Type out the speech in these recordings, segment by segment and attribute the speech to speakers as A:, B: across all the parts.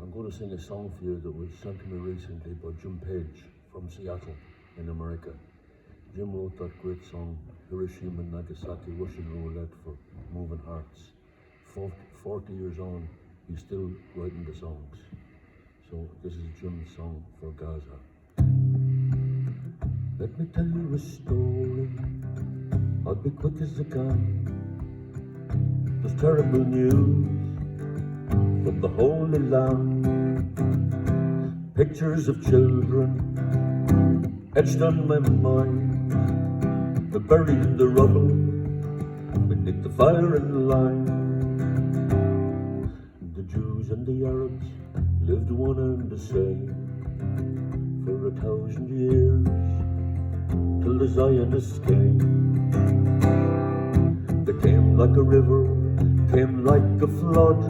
A: I'm going to sing a song for you that was sent to me recently by Jim Page from Seattle in America. Jim wrote that great song, Hiroshima and Nagasaki, Russian Roulette for Moving Hearts. 40 years on, he's still writing the songs. So this is Jim's song for Gaza. Let me tell you a story, I'll be quick as I can. There's terrible news from the Holy Land. Pictures of children etched on my mind. They're buried in the rubble beneath the firing line. The Jews and the Arabs lived one and the same for 1,000 years, till the Zionists came. They came like a river, came like a flood.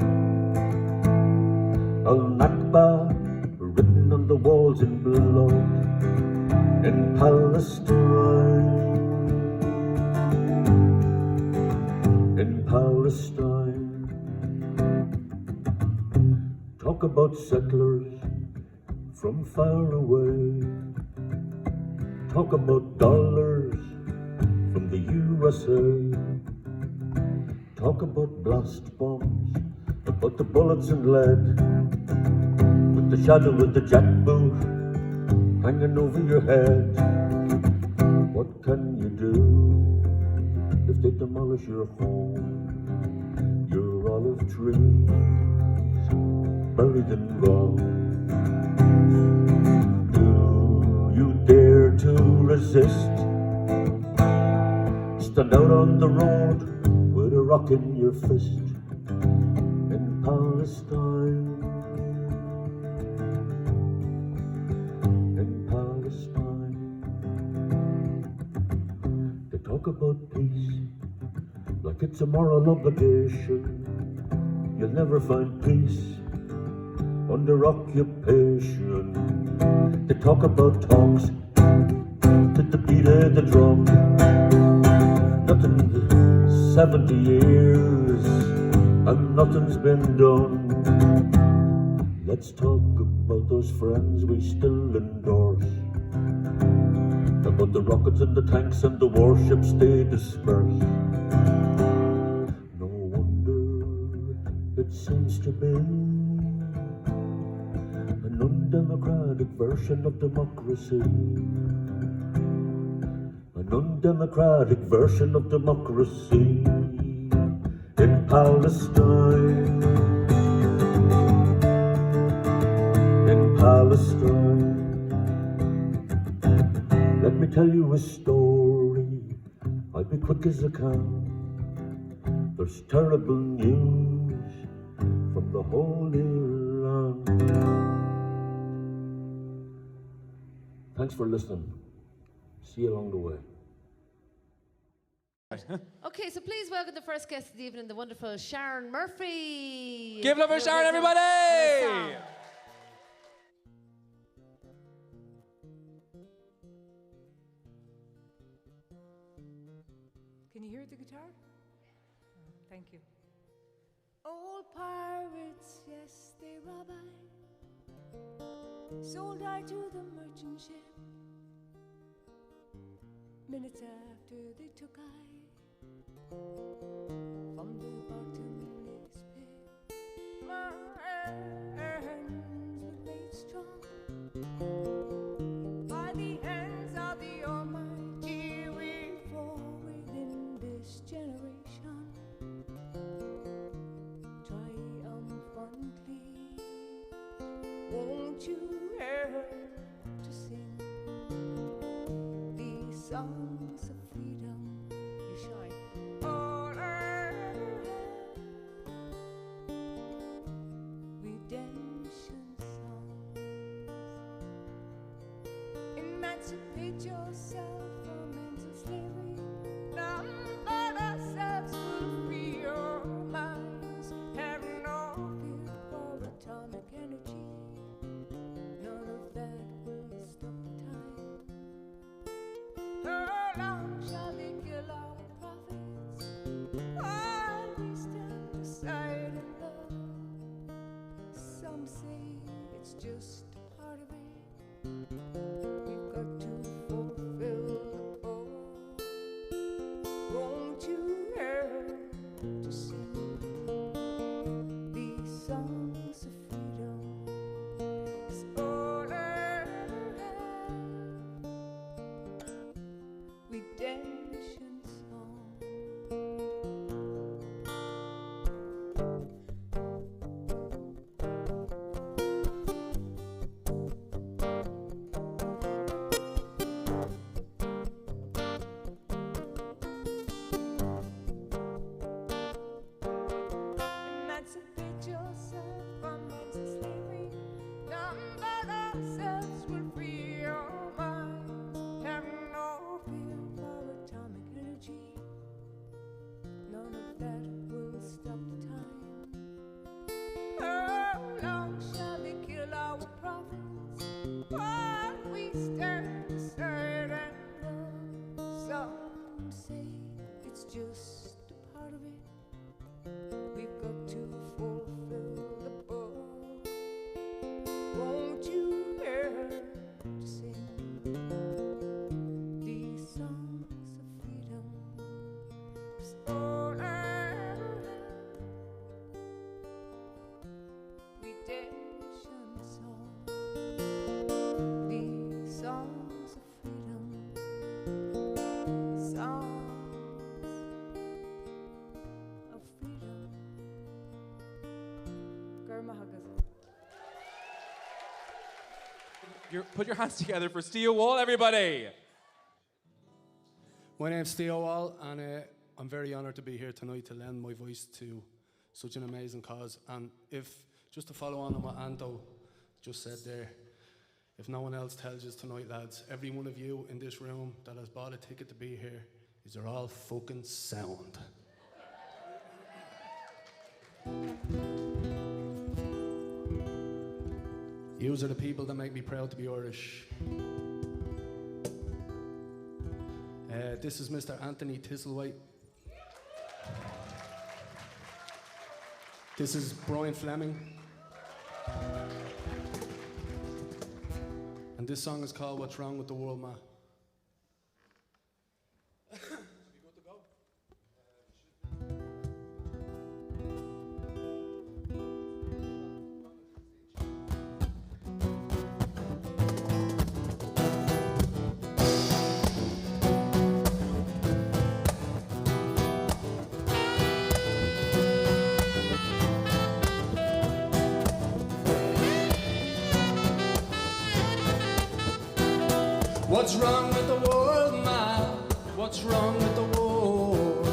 A: Al-Nakba written on the walls in blood in Palestine. In Palestine. Talk about settlers from far away. Talk about dollars from the USA. Talk about blast bombs, about the bullets and lead, with the shadow of the jackboot hanging over your head. What can you do if they demolish your home, your olive trees buried in rock? Do you dare to resist? Stand out on the road with a rock in your fist in Palestine. In Palestine. They talk about peace like it's a moral obligation. You'll never find peace under occupation. They talk about talks to the beat of the drum. Nothing 70 years and nothing's been done. Let's talk about those friends we still endorse, about the rockets and the tanks and the warships they disperse. No wonder it seems to be an undemocratic version of democracy. An undemocratic version of democracy in Palestine. In Palestine. Let me tell you a story, I'll be quick as I can. There's terrible news from the Holy Land. Thanks for listening. See you along the way.
B: Okay, so please welcome the first guest of the evening, the wonderful Sharon Murphy.
C: Give love for Sharon, everybody!
D: Can you hear the guitar? Thank you. Old pirates, yes, they rob I. Sold I to the merchant ship. Minutes after they took I from the bottomless pit. My hands were made strong by the hands of the Almighty. We forward in this generation, triumphantly. Won't you help to sing these songs of freedom? You shine all around. Redemption songs. Emancipate yourself from mental slavery. Number ourselves will free your minds. Have no fear for atomic energy. None of that will stop the time. How long shall they kill our prophets while we stand aside and love? Some say
C: Put your hands together for Steve Wall, everybody.
E: My name's Theo Wall, and I'm very honoured to be here tonight to lend my voice to such an amazing cause. And just to follow on what Anto just said there, if no one else tells you tonight, lads, every one of you in this room that has bought a ticket to be here, you're all fucking sound. Yous are the people that make me proud to be Irish. This is Mr. Anthony Thistlethwaite. This is Brian Fleming. And this song is called What's Wrong with the World, Ma. What's wrong with the world, ma? What's wrong with the world?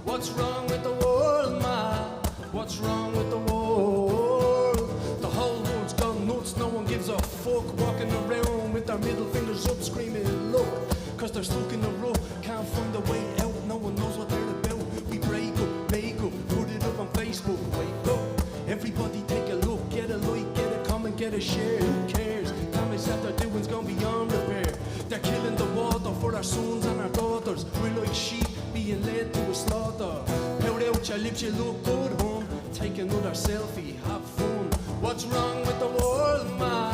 E: What's wrong with the world, ma? What's wrong with the world? The whole world's gone nuts, no one gives a fuck. Walking around with their middle fingers up screaming, look, cause they're stuck in the rut, can't find a way out, no one knows what they're about. We break up, make up, put it up on Facebook, wake up. Everybody take a look, get a like, get a comment, get a share, who cares? Damage that they're doing's gone beyond repair. They're killing the water for our sons and our daughters. We're like sheep being led to a slaughter. Pout out your lips, you look good, hon. Take another selfie, have fun. What's wrong with the world, ma?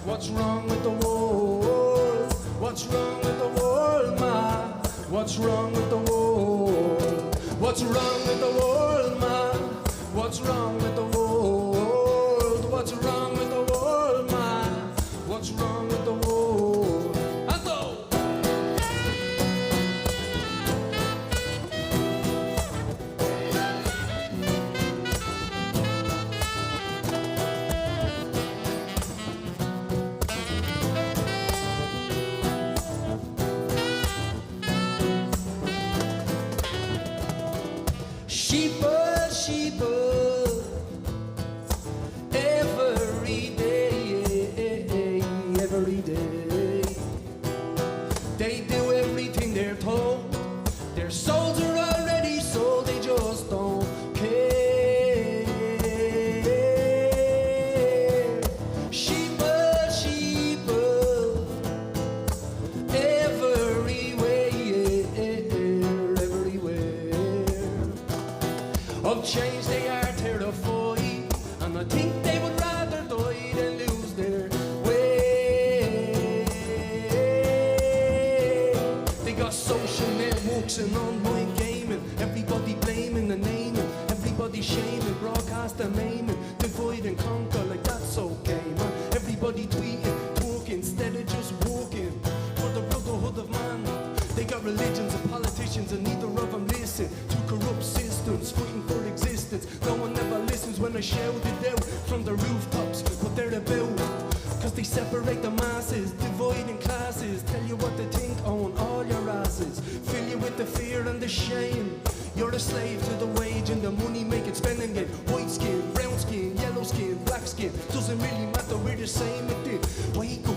E: What's wrong with the world? What's wrong with the world, ma? What's wrong with the world? What's wrong with the world, ma? What's wrong with the world? What's wrong with the world, ma? What's wrong with the world? Sheeple, sheeple, every day, every day. They do everything they're told. Their souls are already sold, they just don't care. Sheeple, sheeple, everywhere, everywhere. Of change they are terrified, and I think they would rather die than lose their way. They got social networks and online gaming, everybody blaming and naming, everybody shaming, broadcast and maiming, divide and conquer like that's okay, man. Everybody tweeting, talking instead of just walking for the brotherhood of man. They got religions and politicians and neither of them listen to corrupt systems, fighting for existence. No one ever listens when I shout it out from the rooftops what they're about. Cause they separate the masses, dividing classes, tell you what they think on all your asses, fill you with the fear and the shame. You're a slave to the wage and the money making spending it. White skin, brown skin, yellow skin, black skin, doesn't really matter, we're the same with it. Wake up,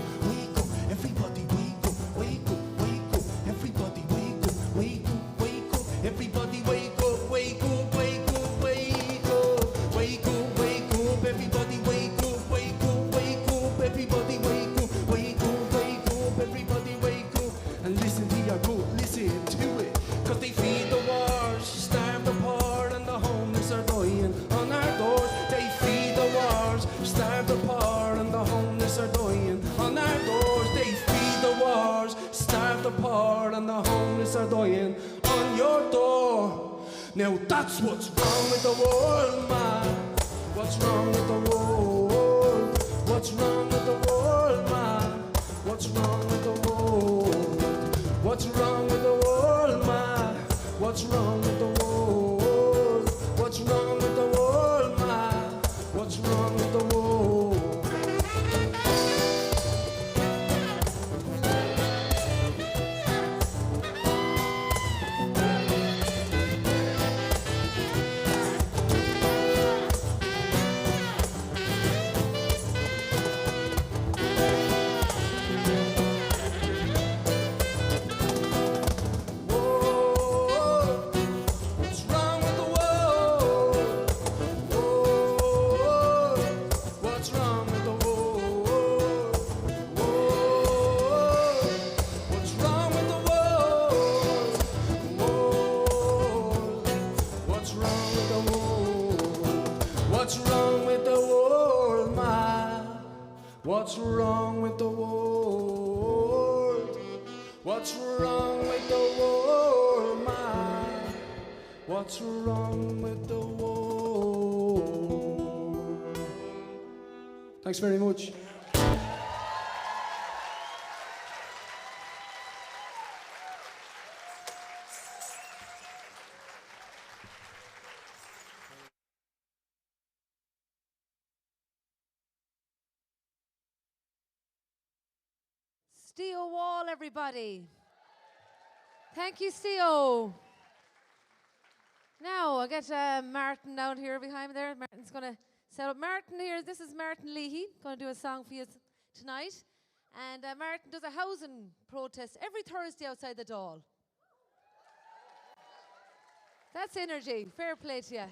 E: everybody wake up, wake up, wake up, everybody wake up, wake up, wake up, everybody wake up, wake up, wake up, wake up, wake up, wake up, everybody wake up, wake up, wake up, everybody wake up, wake up, wake up, everybody wake up, and listen to your gut, listen to it, cause they feed the wars, starve the poor, and the homeless are dying on our doors. They feed the wars, starve the poor, and the homeless are dying on our doors. They feed the wars, starve the poor, and the homeless are dying on your door. Now that's what's wrong with the world, man. What's wrong with the world? What's wrong with the world, man? What's wrong with the world? What's wrong with the world, man? What's wrong with the world? What's wrong with the world, man? What's wrong with the world? What's wrong with the world? What's wrong with the world, man? What's wrong with the world? Thanks very much.
B: Steo Wall, everybody. Thank you, Steo. Now, I'll get Martin down here behind me there. Martin's going to set up. Martin here, this is Martin Leahy, going to do a song for you tonight. And Martin does a housing protest every Thursday outside the Dáil. That's energy. Fair play to you.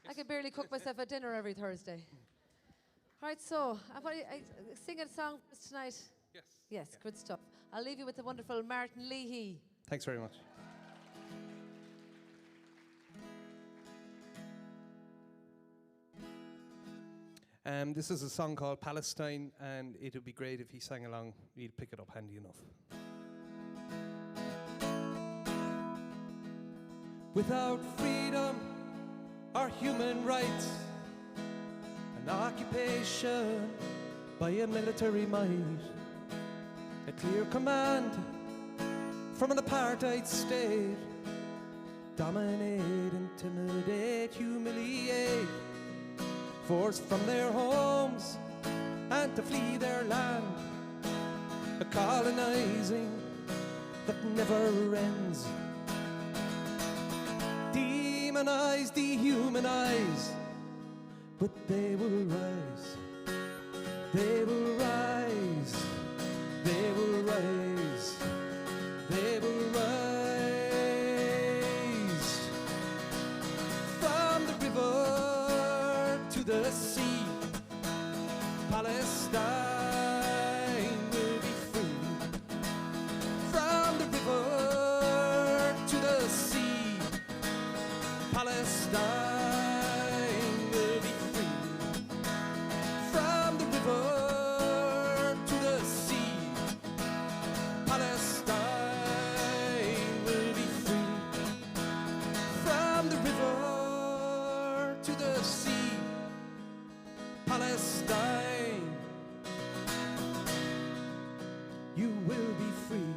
B: I can barely cook myself a dinner every Thursday. Right, so, I sing a song for us tonight. Yes, good stuff. I'll leave you with the wonderful Martin Leahy.
E: Thanks very much. This is a song called Palestine, and it would be great if he sang along. He'd pick it up handy enough. Without freedom or human rights, an occupation by a military might, a clear command from an apartheid state, dominate, intimidate, humiliate, forced from their homes and to flee their land, a colonizing that never ends, demonize, dehumanize, but they will rise, they will rise. They will rise, they will rise. From the river to the sea, Palestine will be free. From the river to the sea, Palestine will be free. From the river to the sea, Palestine will be free. From the river to the sea, Palestine, you will be free.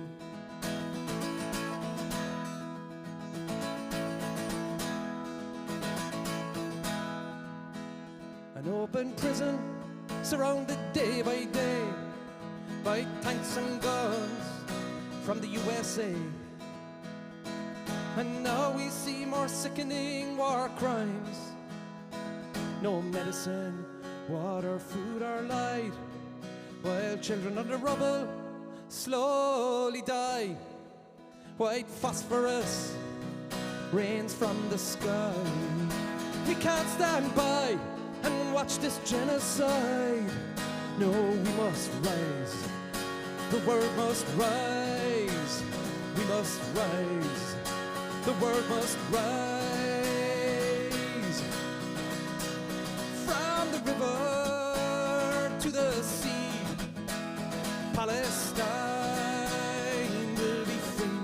E: An open prison surrounded day by day by tanks and guns from the USA. And now we see more sickening war crimes. No medicine, water, food or light, while children under rubble slowly die. White phosphorus rains from the sky. We can't stand by and watch this genocide. No, we must rise. The world must rise. We must rise. The world must rise. From the river to the sea, Palestine will be free.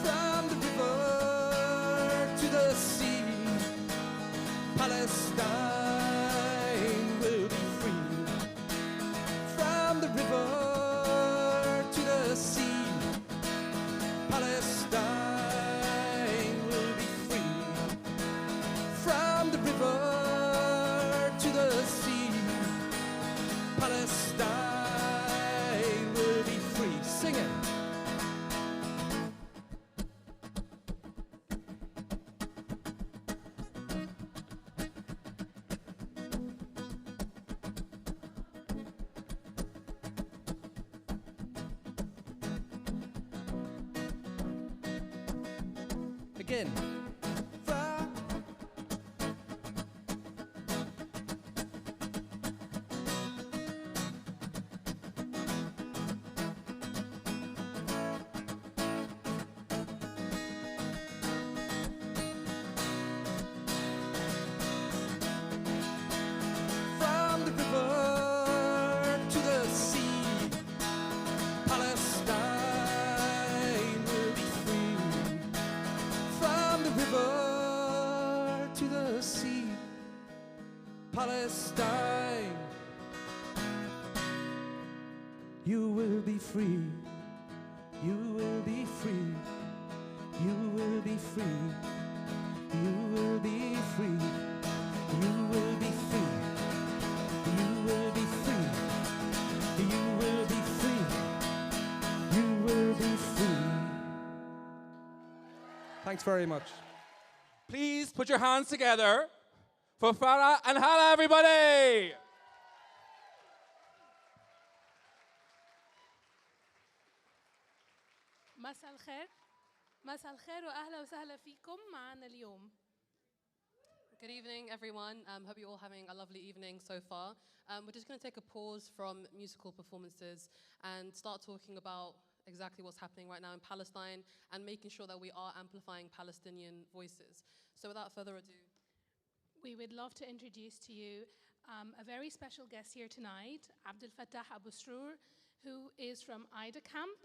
E: From the river to the sea, Palestine will be free. From the river to the sea, Palestine will be free. From the river to the sea, Palestine will be free. Sing it. Again. From the river Palestine. You will be free. You will be free. You will be free. You will be free. You will be free. You will be free. You will be free. You will be free. Thanks very much.
C: Please put your hands together for Farah and Hala, everybody.
F: مساء الخير مساء الخير واهلا وسهلا فيكم معنا اليوم.
G: Good evening, everyone. Hope you're all having a lovely evening so far. We're just going to take a pause from musical performances and start talking about exactly what's happening right now in Palestine and making sure that we are amplifying Palestinian voices. So without further ado,
F: We would love to introduce to you a very special guest here tonight, Abdul-Fattah Abu Sroor, who is from Ida Camp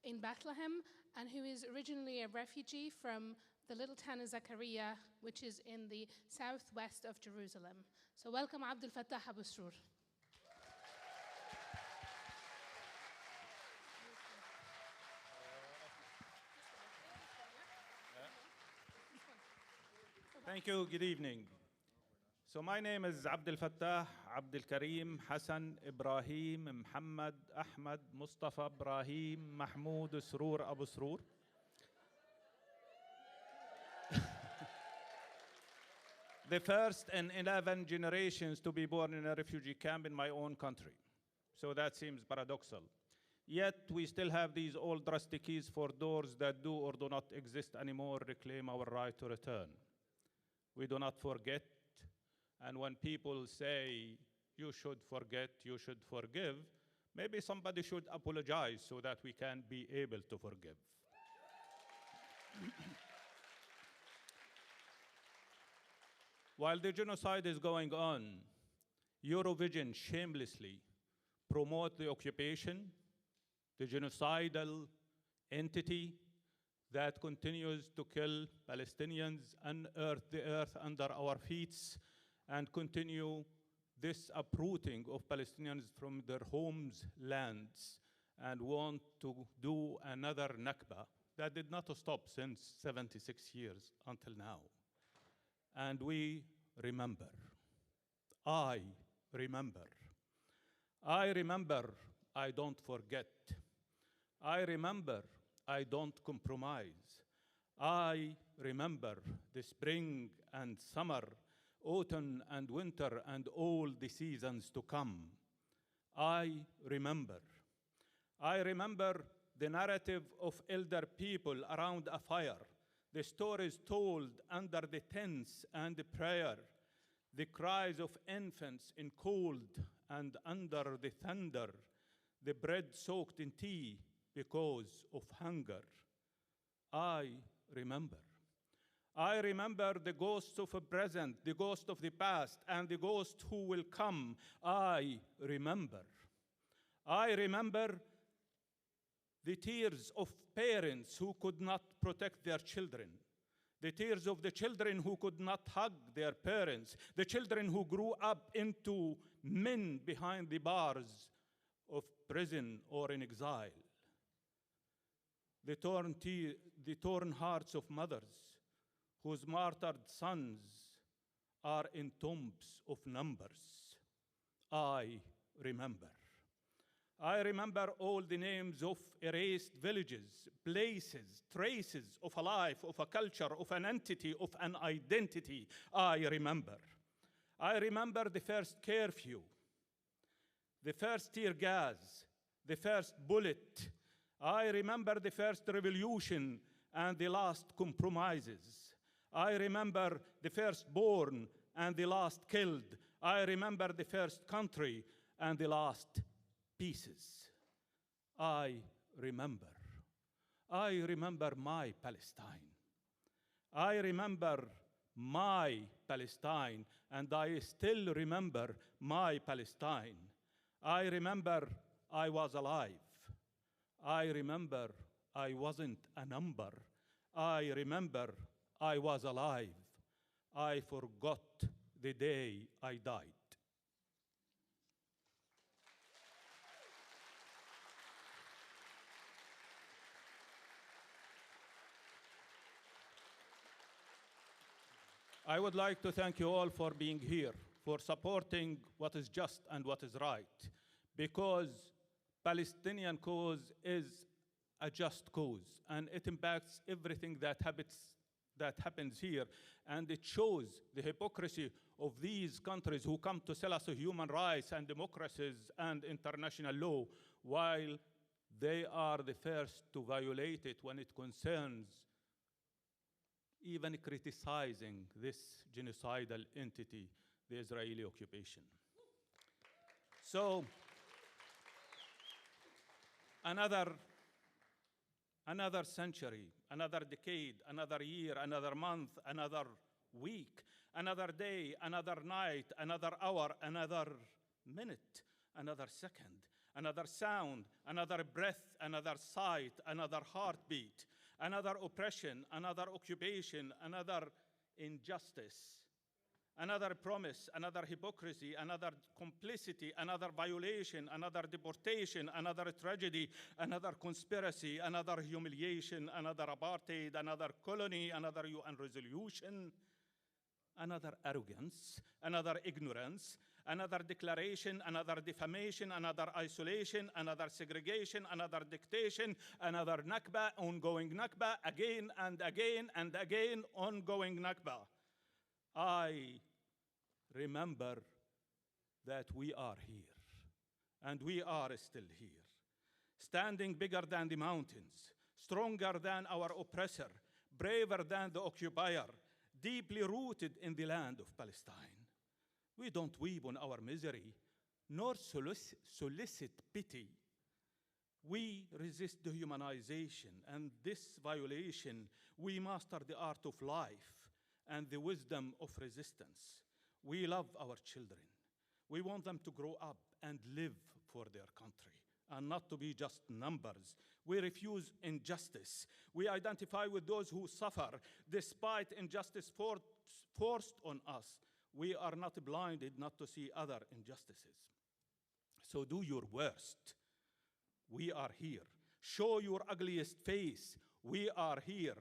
F: in Bethlehem and who is originally a refugee from the little town of Zakaria, which is in the southwest of Jerusalem. So welcome Abdul-Fattah Abu Sroor.
H: Thank you. Good evening. So my name is Abdul Fattah, Abdul Karim, Hassan, Ibrahim, Muhammad, Ahmad, Mustafa, Ibrahim, Mahmoud, Sroor, Abu Sroor. The first in 11 generations to be born in a refugee camp in my own country. So that seems paradoxal. Yet we still have these old rusty keys for doors that do or do not exist anymore, reclaim our right to return. We do not forget, and when people say, you should forget, you should forgive, maybe somebody should apologize so that we can be able to forgive. While the genocide is going on, Eurovision shamelessly promote the occupation, the genocidal entity that continues to kill Palestinians, unearth the earth under our feet, and continue this uprooting of Palestinians from their homes, lands, and want to do another Nakba that did not stop since 76 years until now. And we remember. I remember. I remember, I don't forget. I remember, I don't compromise. I remember the spring and summer, autumn and winter, and all the seasons to come. I remember. I remember the narrative of elder people around a fire, the stories told under the tents and the prayer, the cries of infants in cold and under the thunder, the bread soaked in tea because of hunger. I remember. I remember the ghosts of a present, the ghost of the past, and the ghost who will come. I remember. I remember the tears of parents who could not protect their children, the tears of the children who could not hug their parents, the children who grew up into men behind the bars of prison or in exile, the torn hearts of mothers whose martyred sons are in tombs of numbers. I remember. I remember all the names of erased villages, places, traces of a life, of a culture, of an entity, of an identity. I remember. I remember the first curfew, the first tear gas, the first bullet. I remember the first revolution and the last compromises. I remember the firstborn and the last killed. I remember the first country and the last pieces. I remember. I remember my Palestine. I remember my Palestine, and I still remember my Palestine. I remember I was alive. I remember I wasn't a number. I remember I was alive. I forgot the day I died. I would like to thank you all for being here, for supporting what is just and what is right, because Palestinian cause is a just cause, and it impacts everything that happens here, and it shows the hypocrisy of these countries who come to sell us human rights and democracies and international law, while they are the first to violate it when it concerns even criticizing this genocidal entity, the Israeli occupation. So, another century, another decade, another year, another month, another week, another day, another night, another hour, another minute, another second, another sound, another breath, another sight, another heartbeat, another oppression, another occupation, another injustice, another promise, another hypocrisy, another complicity, another violation, another deportation, another tragedy, another conspiracy, another humiliation, another apartheid, another colony, another UN resolution, another arrogance, another ignorance, another declaration, another defamation, another isolation, another segregation, another dictation, another Nakba, ongoing Nakba, again and again and again, ongoing Nakba. I remember that we are here, and we are still here, standing bigger than the mountains, stronger than our oppressor, braver than the occupier, deeply rooted in the land of Palestine. We don't weep on our misery, nor solicit pity. We resist dehumanization, and this violation, we master the art of life and the wisdom of resistance. We love our children. We want them to grow up and live for their country, and not to be just numbers. We refuse injustice. We identify with those who suffer despite injustice forced on us. We are not blinded not to see other injustices. So do your worst. We are here. Show your ugliest face. We are here.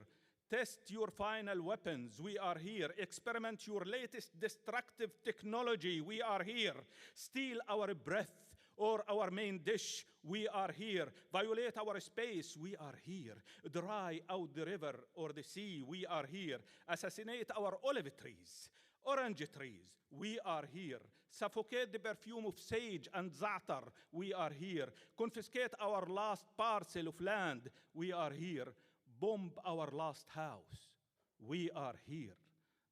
H: Test your final weapons. We are here. Experiment your latest destructive technology. We are here. Steal our breath or our main dish. We are here. Violate our space. We are here. Dry out the river or the sea. We are here. Assassinate our olive trees, orange trees. We are here. Suffocate the perfume of sage and za'atar. We are here. Confiscate our last parcel of land. We are here. Bomb our last house. We are here.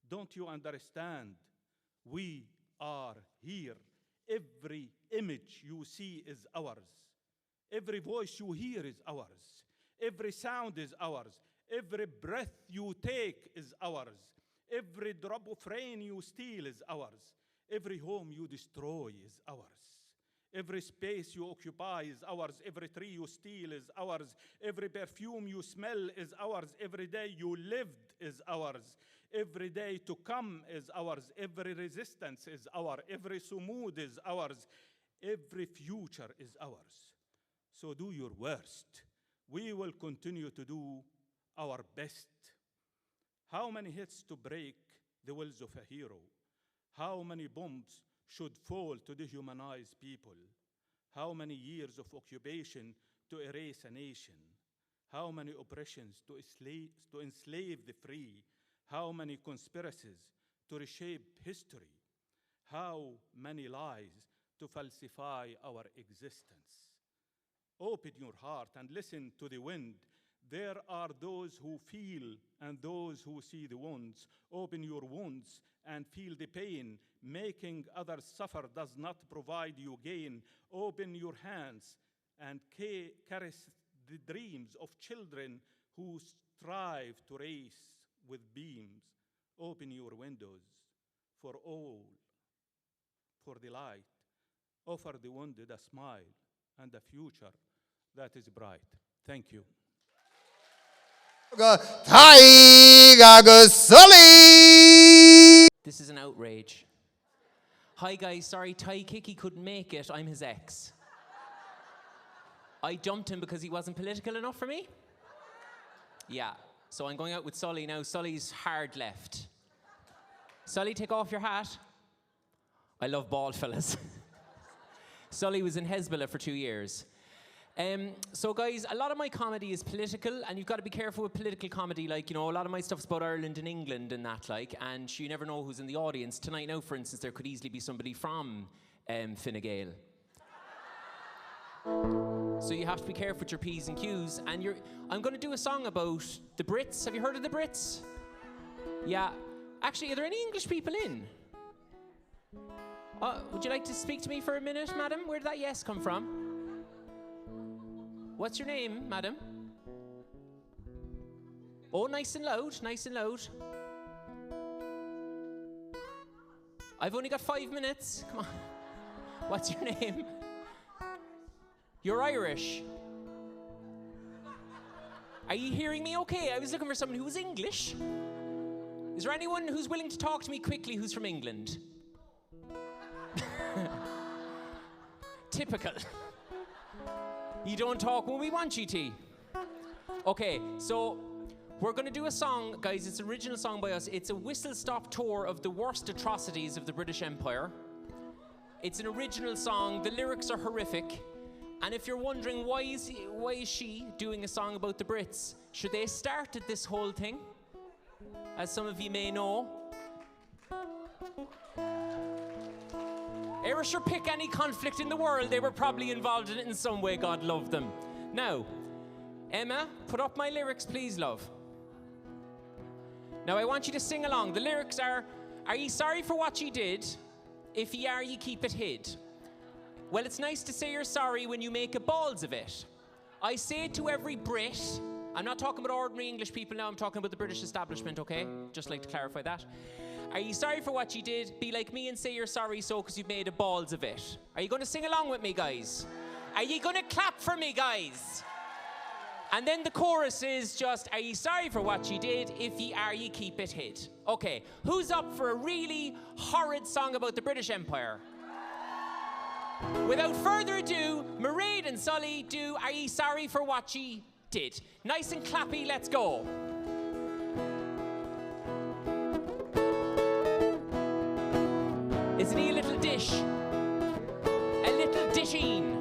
H: Don't you understand? We are here. Every image you see is ours. Every voice you hear is ours. Every sound is ours. Every breath you take is ours. Every drop of rain you steal is ours. Every home you destroy is ours. Every space you occupy is ours. Every tree you steal is ours. Every perfume you smell is ours. Every day you lived is ours. Every day to come is ours. Every resistance is ours. Every sumud is ours. Every future is ours. So do your worst. We will continue to do our best. How many hits to break the wills of a hero? How many bombs should fall to dehumanize people? How many years of occupation to erase a nation? How many oppressions to enslave the free? How many conspiracies to reshape history? How many lies to falsify our existence? Open your heart and listen to the wind. There are those who feel and those who see the wounds. Open your wounds and feel the pain. Making others suffer does not provide you gain. Open your hands and caress the dreams of children who strive to race with beams. Open your windows for all, for the light. Offer the wounded a smile and a future that is bright. Thank you.
I: This is an outrage. Hi guys, sorry, Hickey couldn't make it. I'm his ex. I dumped him because he wasn't political enough for me. Yeah, so I'm going out with Sully now. Sully's hard left. Sully, take off your hat. I love bald fellas. Sully was in Hezbollah for 2 years. So guys, a lot of my comedy is political, and you've got to be careful with political comedy. Like, you know, a lot of my stuff's about Ireland and England and that, like, and you never know who's in the audience. Tonight now, for instance, there could easily be somebody from Fine Gael. So you have to be careful with your P's and Q's. And I'm going to do a song about the Brits. Have you heard of the Brits? Yeah. Actually, are there any English people in? Would you like to speak to me for a minute, madam? Where did that yes come from? What's your name, madam? Oh, nice and loud, nice and loud. I've only got 5 minutes. Come on. What's your name? You're Irish. Are you hearing me okay? I was looking for someone who was English. Is there anyone who's willing to talk to me quickly who's from England? Typical. You don't talk when we want you to. Okay, so we're going to do a song, guys. It's an original song by us. It's a whistle-stop tour of the worst atrocities of the British Empire. It's an original song. The lyrics are horrific. And if you're wondering why is she doing a song about the Brits, sure, they started this whole thing, as some of you may know. Ever sure pick any conflict in the world, they were probably involved in it in some way, God love them. Now, Emma, put up my lyrics, please, love. Now, I want you to sing along. The lyrics are ye sorry for what ye did? If ye are, ye keep it hid. Well, it's nice to say you're sorry when you make a balls of it. I say it to every Brit. I'm not talking about ordinary English people now, I'm talking about the British establishment, okay? Just like to clarify that. Are you sorry for what you did? Be like me and say you're sorry so because you've made a balls of it. Are you going to sing along with me, guys? Are you going to clap for me, guys? And then the chorus is just, are you sorry for what you did? If ye are, ye keep it hid. Okay, who's up for a really horrid song about the British Empire? Without further ado, Mairead and Sully do Are Ye Sorry for What Ye Did? Nice and clappy, let's go. Isn't he a little dish? A little disheen.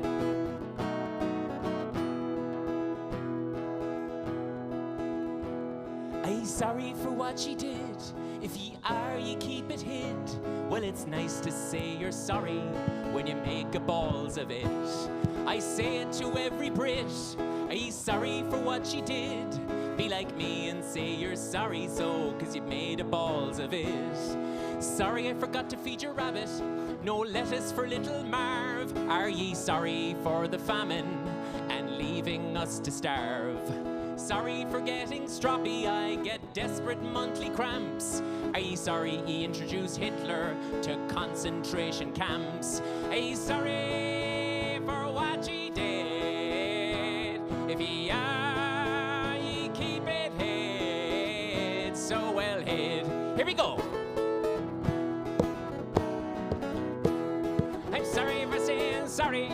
I: Are ye sorry for what ye did? If ye are, ye keep it hid. Well, it's nice to say you're sorry when you make a balls of it. I say it to every Brit. Are ye sorry for what ye did? Be like me and say you're sorry so, cause you've made a balls of it. Sorry I forgot to feed your rabbit. No lettuce for little Marv. Are ye sorry for the famine and leaving us to starve? Sorry for getting stroppy, I get desperate monthly cramps. Are ye sorry ye introduced Hitler to concentration camps? Are ye sorry for what ye did? If ye are, ye keep it hid, so well hid. Here we go. I'm sorry for saying sorry.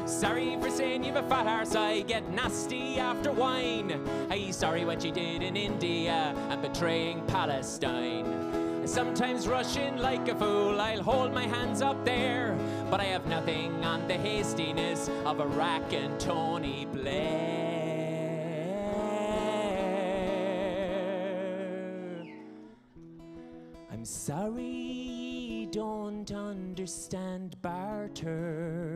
I: Sorry for saying you've a fat arse, I get nasty after wine. Are you sorry what you did in India and betraying Palestine? Sometimes rushing like a fool, I'll hold my hands up there, but I have nothing on the hastiness of Iraq and Tony Blair. I'm sorry ye don't understand barter.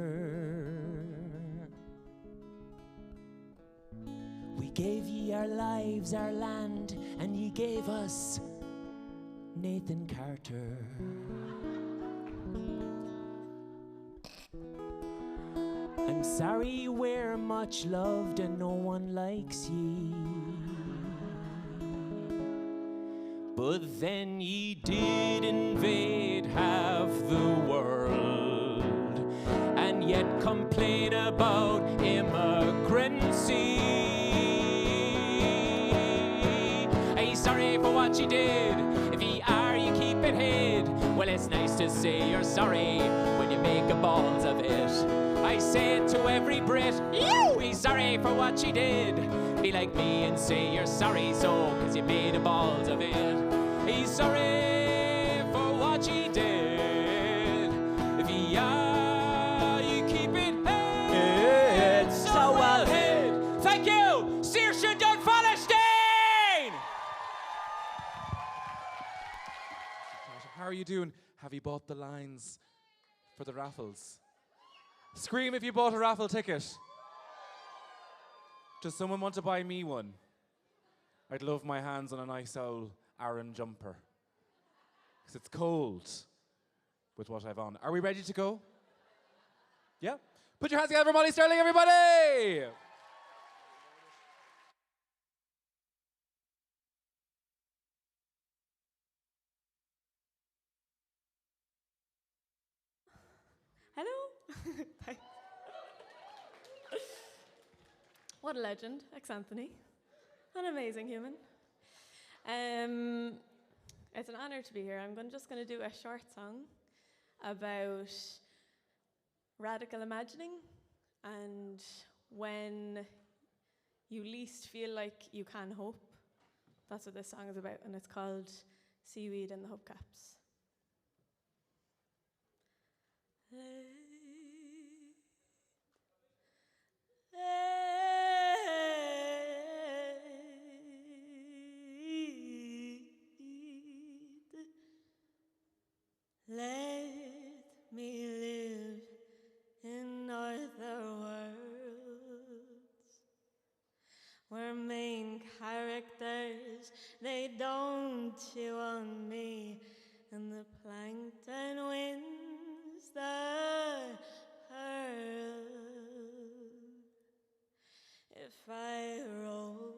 I: We gave ye our lives, our land, and ye gave us Nathan Carter. I'm sorry we're much loved and no one likes ye. But then ye did invade half the world and yet complain about immigrancy. Are ye sorry for what ye did? If ye are, ye keep it hid. Well, it's nice to say you're sorry when you make a balls of it. I say it to every Brit, you! Be sorry for what ye did. be like me and say you're sorry, so, 'cause you made a balls of it. He's sorry for what you did. If you are, you keep it hid, so well hid. Thank you, Saoirse Dunn Palestine!
C: How are you doing? Have you bought the lines for the raffles? Scream if you bought a raffle ticket. Does someone want to buy me one? I'd love my hands on a nice old Aran jumper. Because it's cold with what I've on. Are we ready to go? Yeah? Put your hands together for Molly Sterling, everybody!
J: Hello. Thanks. What a legend, ex-Anthony. An amazing human. It's an honor to be here. I'm just going to do a short song about radical imagining and when you least feel like you can hope. That's what this song is about, and it's called Seaweed and the Hubcaps. Let me live in other worlds where main characters, they don't chew on me, and the plankton wins the pearl. If I roll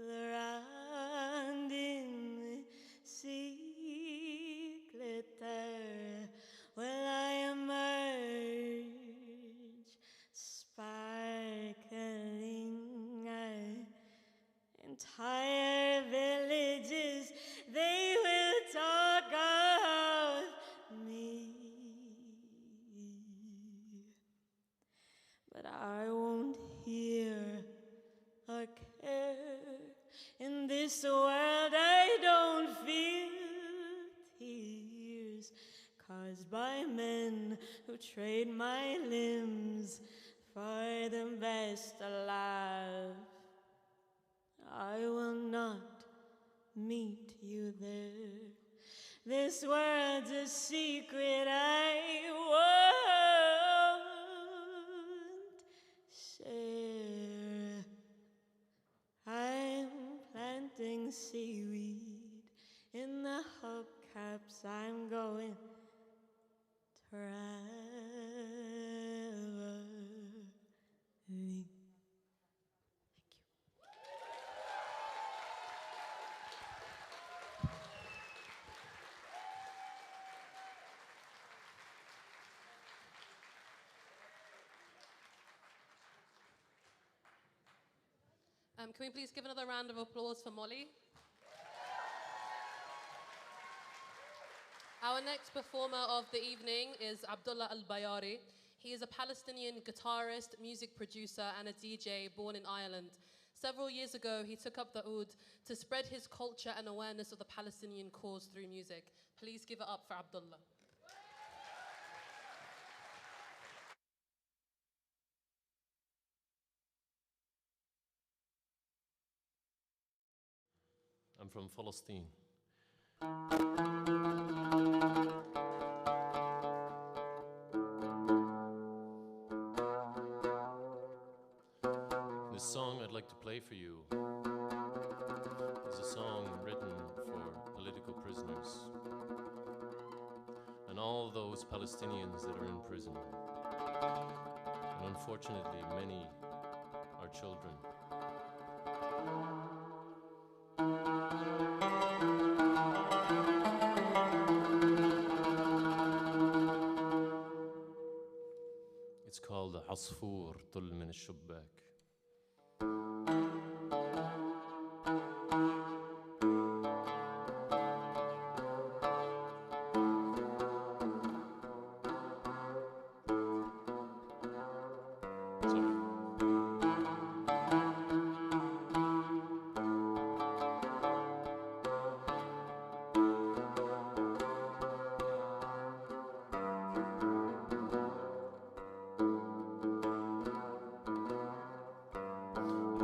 J: around in the secret there, will I emerge sparkling? Entire villages, they will talk of me, but I won't hear or care. In this world I don't feel tears caused by men who trade my limbs for the best alive. I will not meet you there. This world's a secret I won't share. I'm planting seaweed in the hubcaps. I'm going traveling.
G: Can we please give another round of applause for Molly? Our next performer of the evening is Abdullah al-Bayyari. He is a Palestinian guitarist, music producer, and a DJ born in Ireland. Several years ago, he took up the oud to spread his culture and awareness of the Palestinian cause through music. Please give it up for Abdullah.
K: I'm from Palestine. This song I'd like to play for you is a song written for political prisoners and all those Palestinians that are in prison. And unfortunately, many are children. It's called عصفور طل من الشباك.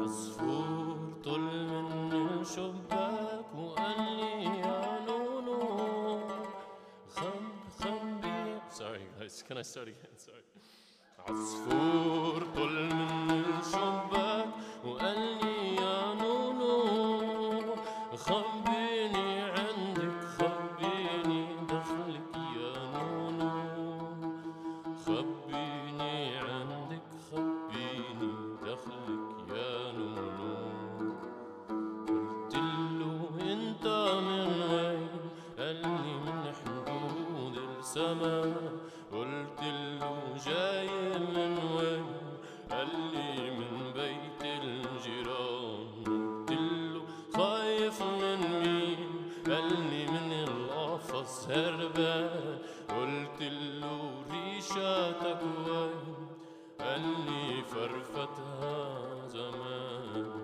K: عصفور طل من الشباك وقال لي يا نونو خبي. Sorry guys, can I start again? Sorry. عصفور طل من الشباك وقال لي يا نونو خبيني عندك خبيني دخلك يا نونو خبيني عندك خبيني دخلك يا نونو قلتله انت من وين قال لي من حدود السماء قلتله جاي من وين قال لي من بيت الجيران قلتله خايف من مين قال لي من القفص هربان قلتله ريشاتك وين قال لي فرفتها زمان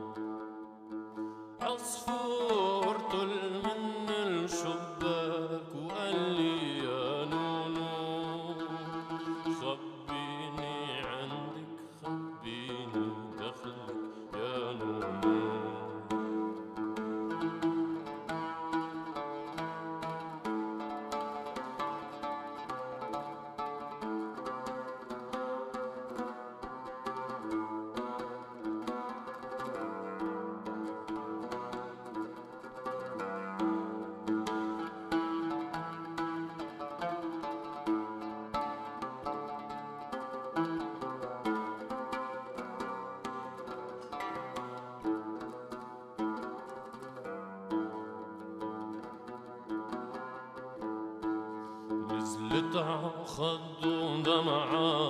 K: عصفور طل من الشباك وقال لي يا نونو خبيني عندك خبيني دخلك يا نونو نزلت عخده دمعة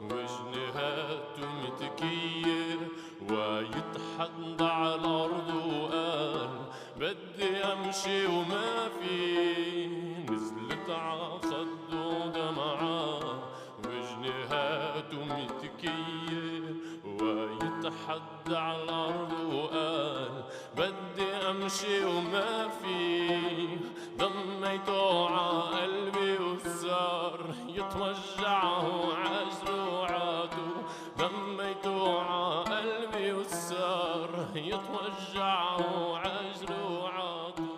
K: وجنهات متكية ويتحد على الأرض وقال بدي أمشي وما في نزلت عخده دمعة وجنهات متكية ويتحد على الأرض وقال بدي أمشي وما في ضميته ع قلبي والزار يتوجعه عجروعاته ضميته ع قلبي والزار يتوجعه عجروعاته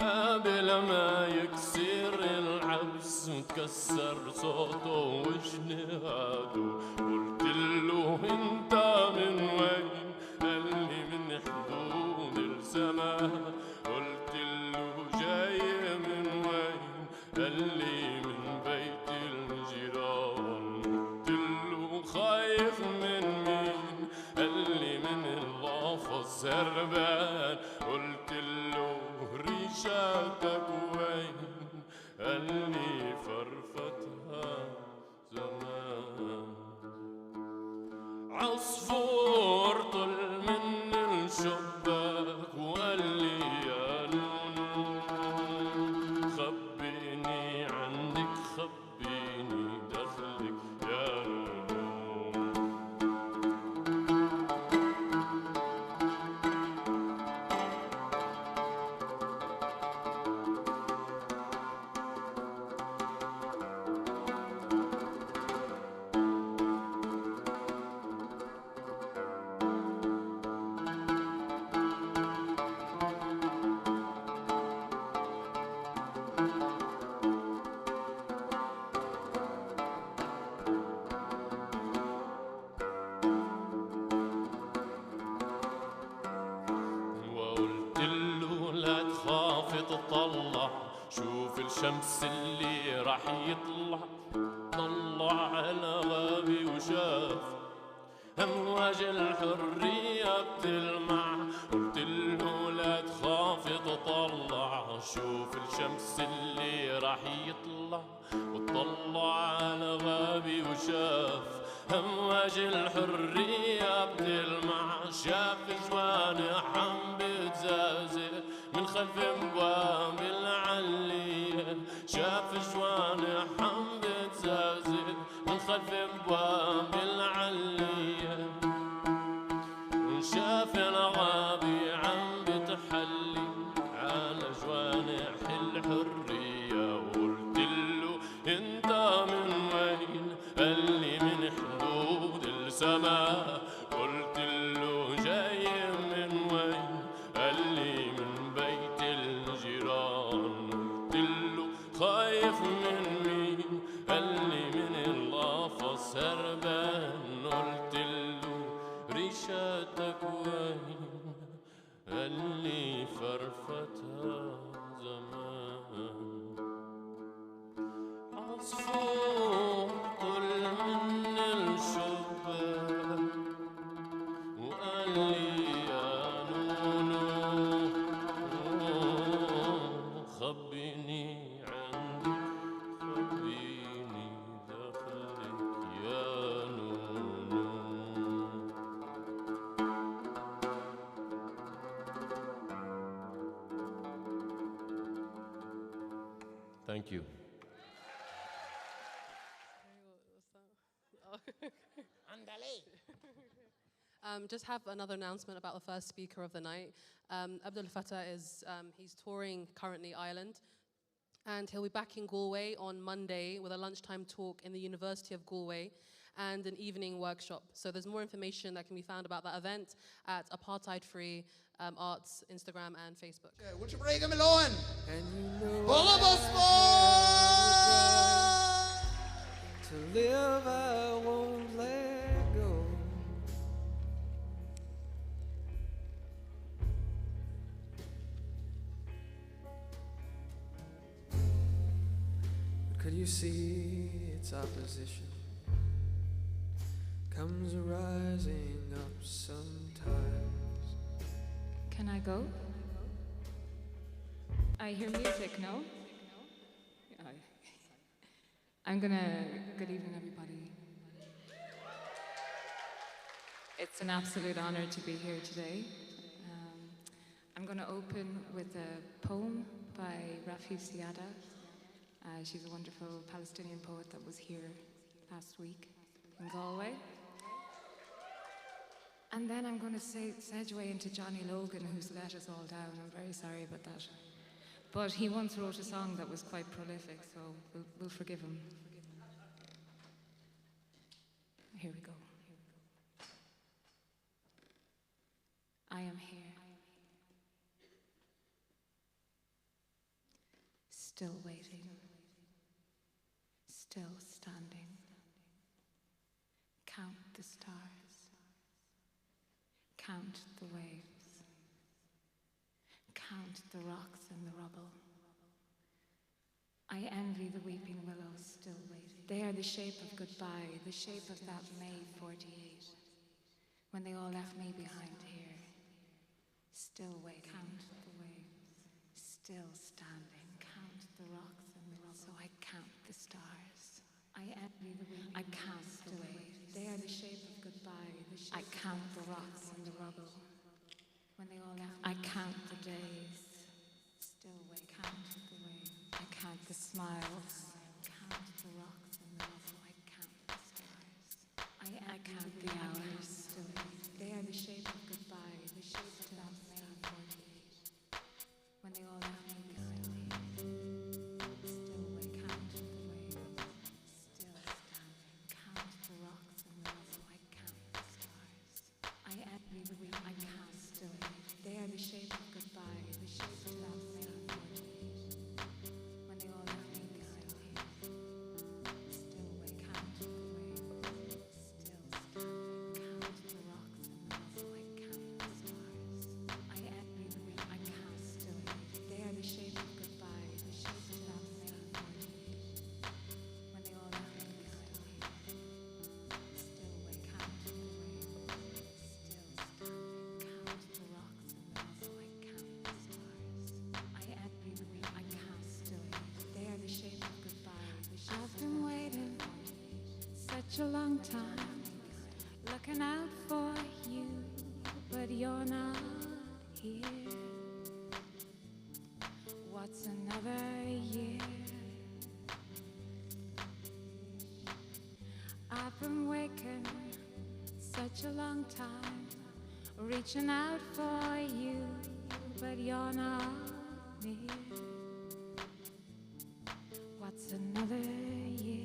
K: قبل ما يكسر العبس وتكسر صوته وجنهاته قلتله انت من وين قال لي من حدود السماء قلتله جاي من وين قال لي من بيت الجيران قلتله خايف من مين قال لي من القفص هربان قلتله ريشاتك وين قال لي فرفتها زمان عصفور طل من الشباك وقال لي يا نونو خبيني عندك خبيني دخلك يا نونو تطلع شوف الشمس اللي راح يطلع طلع على غابي وشاف أمواج الحرية بتلمع قلت له لا تخاف تطلع شوف الشمس اللي راح يطلع وطلع على غابي وشاف أمواج الحرية بتلمع شاف جوانح عم بتزازق من خلف ابواب العلية شاف جوانح عم بتزازق من خلف ابواب العلية شاف الغابي عم بتحلي على جوانح الحرية وقلت له انت من وين قال لي من حدود السماء قلت له جاي من وين قال لي من بيت الجيران قلت له خايف من مين قال لي من القفص هربان قلت له ريشاتك وين قال لي فرفتها زمان عصفور طل من الشباك وقال لي يا نونو خبيني عندك خبيني داخلك يا نونو Thank you.
G: Just have another announcement about the first speaker of the night. Abdul is he's touring currently Ireland, and he'll be back in Galway on Monday with a lunchtime talk in the University of Galway and an evening workshop. So there's more information that can be found about that event at Apartheid-Free Arts Instagram and Facebook.
L: Okay, would you break him alone?
E: And you know
L: All of us
E: to live I won't let go. But could you see its opposition comes rising up sometimes?
D: Can I go? I hear music, no? I'm gonna, good evening everybody. It's an absolute honor to be here today. I'm gonna open with a poem by Rafi Siada. She's a wonderful Palestinian poet that was here last week in Galway. And then I'm going to segue into Johnny Logan, who's let us all down. I'm very sorry about that. But he once wrote a song that was quite prolific, so we'll forgive him. Here we go. I am here. Still waiting. Still standing. Count the stars. Count the waves. Count the rocks and the rubble. I envy the weeping willows still waiting. They are the shape of goodbye, the shape of that May 48, when they all left me behind here. Still waiting. Count the waves. Still standing. Count the rocks and the rubble. So I count the stars. I envy the weeping. I count the waves. They are the shape of goodbye. I count the rocks and the rubble. When they all left, I count the days. Still wait. Count the waves. I count the smiles. Count the rocks and the rubble. I count the stars. I count the hours. Still wait. They are the shape of goodbye. The shape of that May 48. When they all left me behind me. Still wait. Count the waves. Still standing. Count the rocks and the rubble. I count the stars. I envy the week. I count still. They are the shape of goodbye. The shape of that May 48. When they all left me behind me. Still wait. Count the waves. Still standing. Count the rocks and the rubble. I count the stars. I envy the week. I count still. They are the shape of goodbye. The shape of that May 48. When they all left me behind me. Still wait. Count the waves. Still standing. Count the rocks and the rubble. I count the stars. I envy the week. I count still. They are the shape of goodbye. The shape I've been waiting such a long time, looking out for you, but you're not here. What's another year? I've been waking such a long time, reaching out for you, but you're not near. What's another year?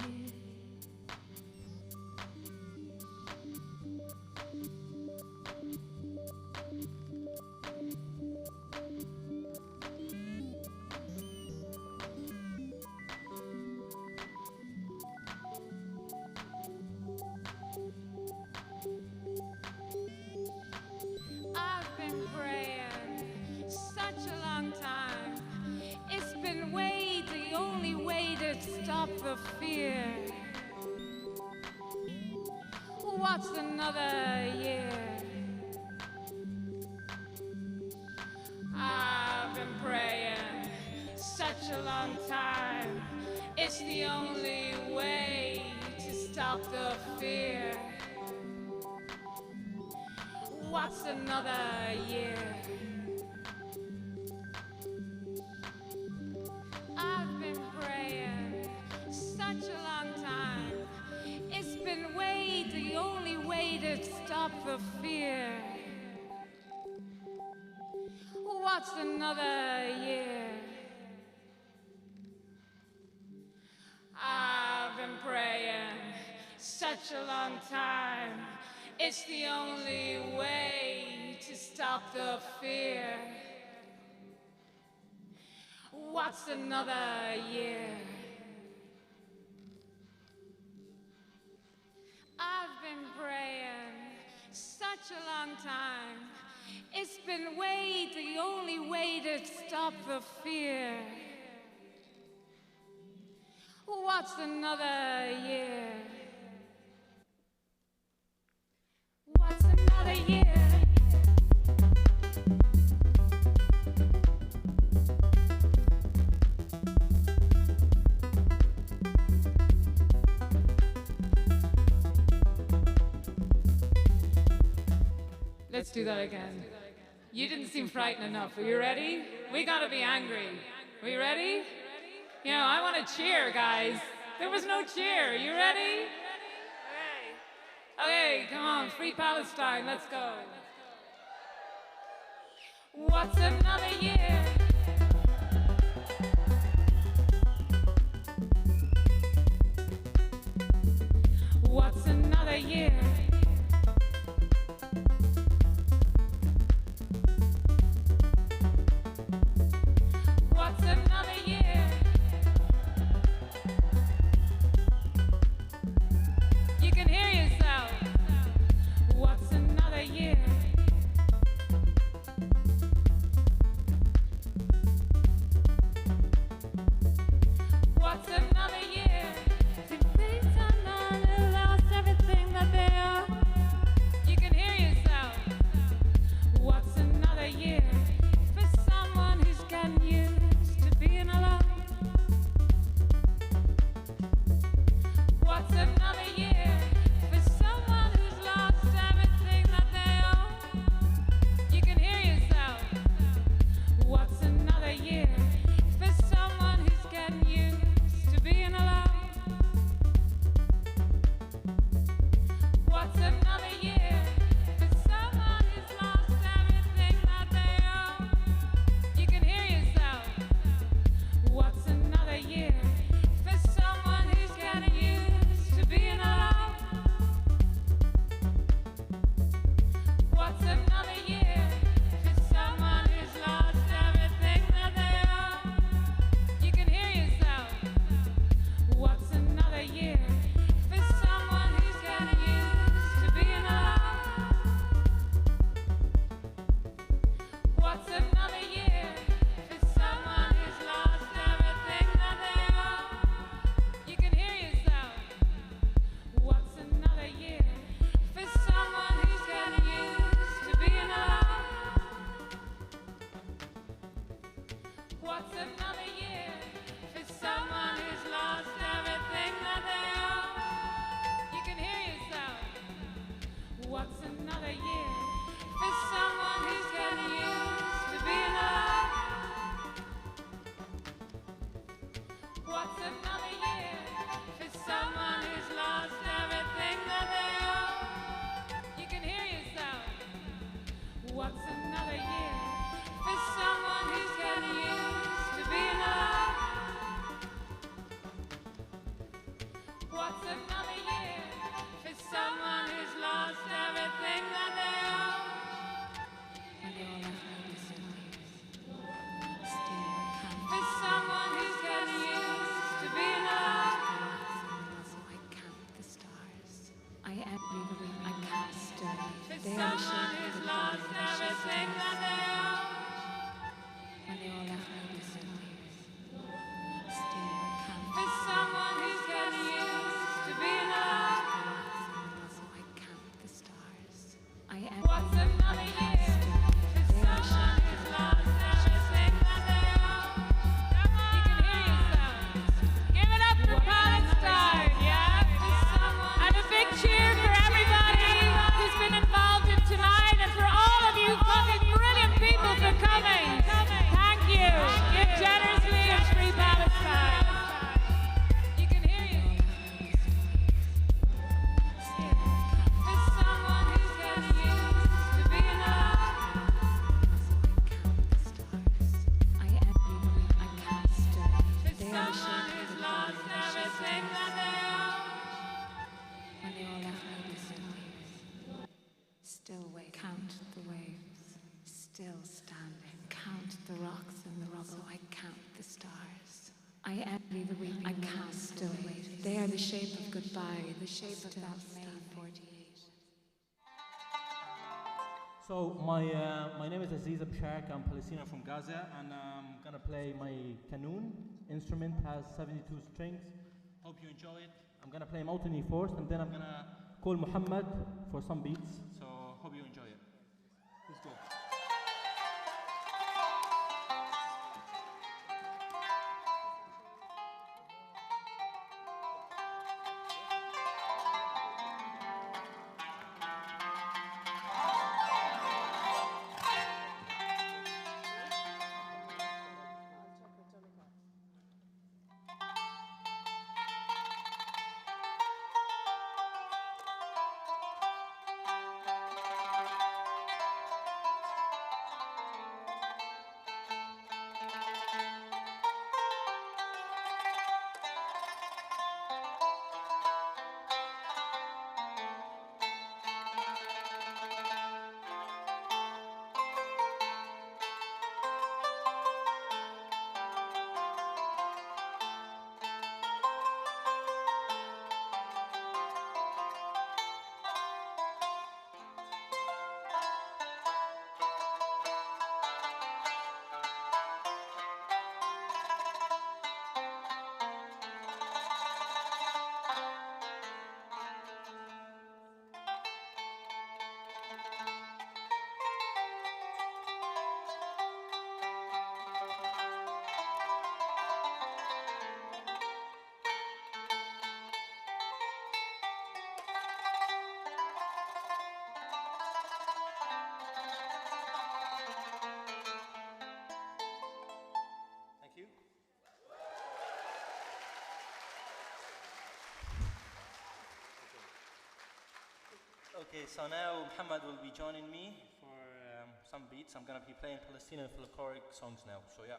D: fear? What's another year? I've been praying such a long time. It's the only way to stop the fear. What's another year? I've been praying such a long time. It's been the only way to stop the fear. What's another year? I've been praying such a long time. It's the only way to stop the fear. What's another year? I've been praying such a long time. It's been the only way to stop the fear. What's another year? What's another year? Let's do that again. You didn't seem frightened enough. Are you ready? We gotta be angry. Are you ready? You know, I want to cheer, guys. There was no cheer. You ready? Okay, come on. Free Palestine. Let's go. What's another year? What's another year? What's another year? You can hear yourself. What's another year? What's another year? Things are not lost, everything that they are. You can hear yourself. What's another year? For someone who's gotten used to being alone. What's another year? For someone who's lost everything that they own. You can hear yourself. What's another year? For someone who's getting used to being alone. What's another year? For someone who's lost everything that they own. You can hear yourself. What's another year? For someone who's getting used to being alone. What's another year? For someone who's lost everything that they own. You can hear yourself. What's another year? For someone who's getting used to being alone. What's another year? For someone who's lost everything that they own. You can hear yourself. What's another year? For someone who's getting used to being alone. What's another year? For someone who's lost everything that they own. You can hear yourself. What's another year? For someone who's getting used to being alone. What's another year? For someone who's lost everything that they own. You can hear yourself. What's another year? For someone who's getting used to being alone. What's another year? For someone who's lost everything that they own. When they all left me disappears. Still I can't. For someone who's getting used to being alone. So I count the stars. I am breathing. I can't stay. For someone who's lost everything that they own. When they all left me disappears. Still I can't. For someone who's getting used still waiting. Count the waves, still standing. Count the rocks and the rubble. So I count the stars. I envy the weeping. I count still waiting. They are the shape of goodbye, the shape of that May 48.
L: So my name is Aziz Abshark. I'm Palestinian from Gaza, and I'm gonna play my qanun. Instrument has 72 strings. Hope you enjoy it. I'm gonna play Mawtani first, and then I'm gonna call Muhammad for some beats. So hope you enjoy it. Let's go. Okay, so now Muhammad will be joining me for some beats. I'm going to be playing Palestinian folkloric songs now, so yeah.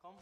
L: Come.